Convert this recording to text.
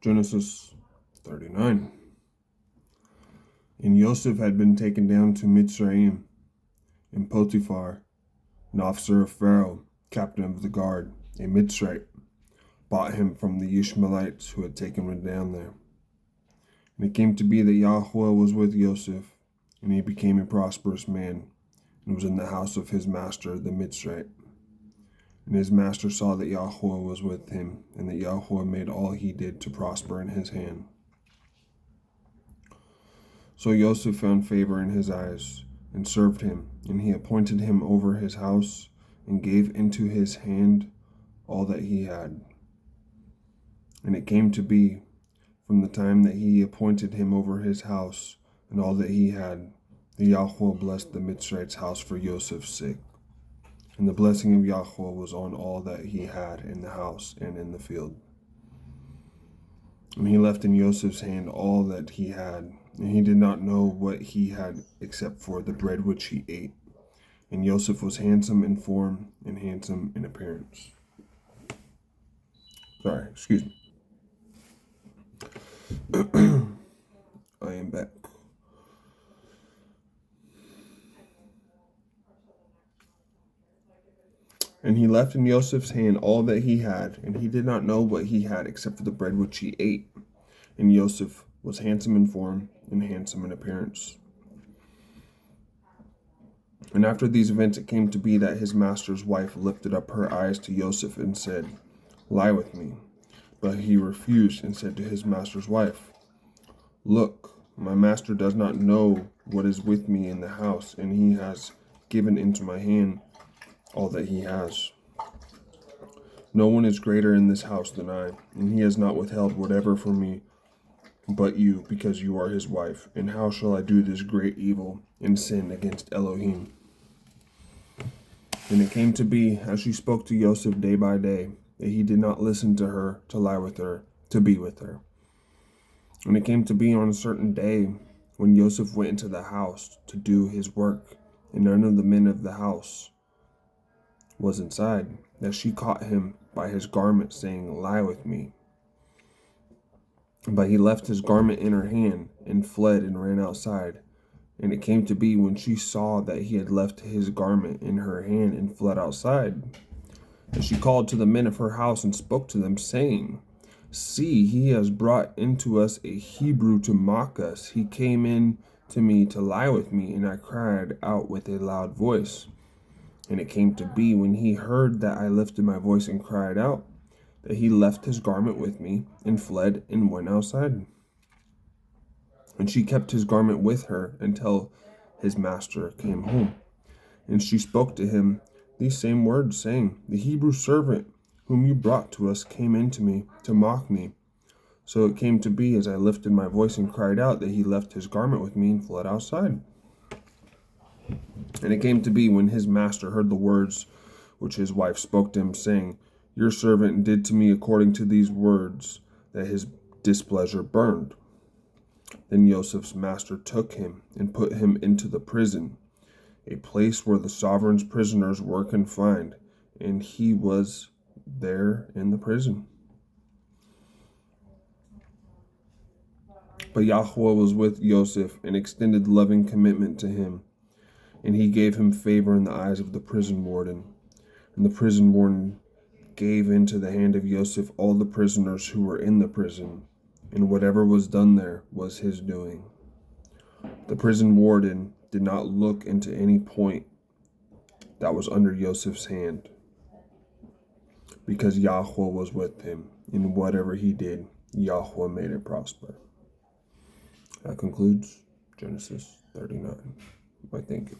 Genesis 39. And Joseph had been taken down to Mitzrayim, and Potiphar, an officer of Pharaoh, captain of the guard, a Mitzrayite, bought him from the Ishmaelites who had taken him down there. And it came to be that Yahweh was with Joseph, and he became a prosperous man, and was in the house of his master, the Mitzrayite. And his master saw that Yahweh was with him, and that Yahweh made all he did to prosper in his hand. So Joseph found favor in his eyes, and served him, and he appointed him over his house, and gave into his hand all that he had. And it came to be, from the time that he appointed him over his house, and all that he had, that Yahweh blessed the Mitzrayite's house for Joseph's sake. And the blessing of Yahweh was on all that he had in the house and in the field. And he left in Joseph's hand all that he had, and he did not know what he had except for the bread which he ate. And Joseph was handsome in form and handsome in appearance. Excuse me. I am back. And he left in Joseph's hand all that he had, and he did not know what he had except for the bread which he ate. And Joseph was handsome in form and handsome in appearance. And after these events it came to be that his master's wife lifted up her eyes to Joseph and said, "Lie with me." But he refused and said to his master's wife, "Look, my master does not know what is with me in the house, and he has given into my hand all that he has. No one is greater in this house than I, and he has not withheld whatever from me but you, because you are his wife. And how shall I do this great evil and sin against Elohim?" And it came to be, as she spoke to Joseph day by day, that he did not listen to her, to lie with her, to be with her. And it came to be on a certain day, when Joseph went into the house to do his work, and none of the men of the house was inside, that she caught him by his garment, saying, "Lie with me." But he left his garment in her hand, and fled and ran outside. And it came to be, when she saw that he had left his garment in her hand and fled outside, that she called to the men of her house and spoke to them, saying, "See, he has brought into us a Hebrew to mock us. He came in to me to lie with me, and I cried out with a loud voice. And it came to be, when he heard that I lifted my voice and cried out, that he left his garment with me and fled and went outside. And she kept his garment with her until his master came home. And she spoke to him these same words, saying, "The Hebrew servant whom you brought to us came in to me to mock me." So it came to be, as I lifted my voice and cried out, that he left his garment with me and fled outside. And it came to be, when his master heard the words which his wife spoke to him, saying, "Your servant did to me according to these words," that his displeasure burned. Then Joseph's master took him and put him into the prison, a place where the sovereign's prisoners were confined, and he was there in the prison. But Yahweh was with Joseph and extended loving commitment to him, and he gave him favor in the eyes of the prison warden. And the prison warden gave into the hand of Joseph all the prisoners who were in the prison, and whatever was done there was his doing. The prison warden did not look into any point that was under Joseph's hand, because Yahweh was with him. In whatever he did, Yahweh made it prosper. That concludes Genesis 39. I thank you.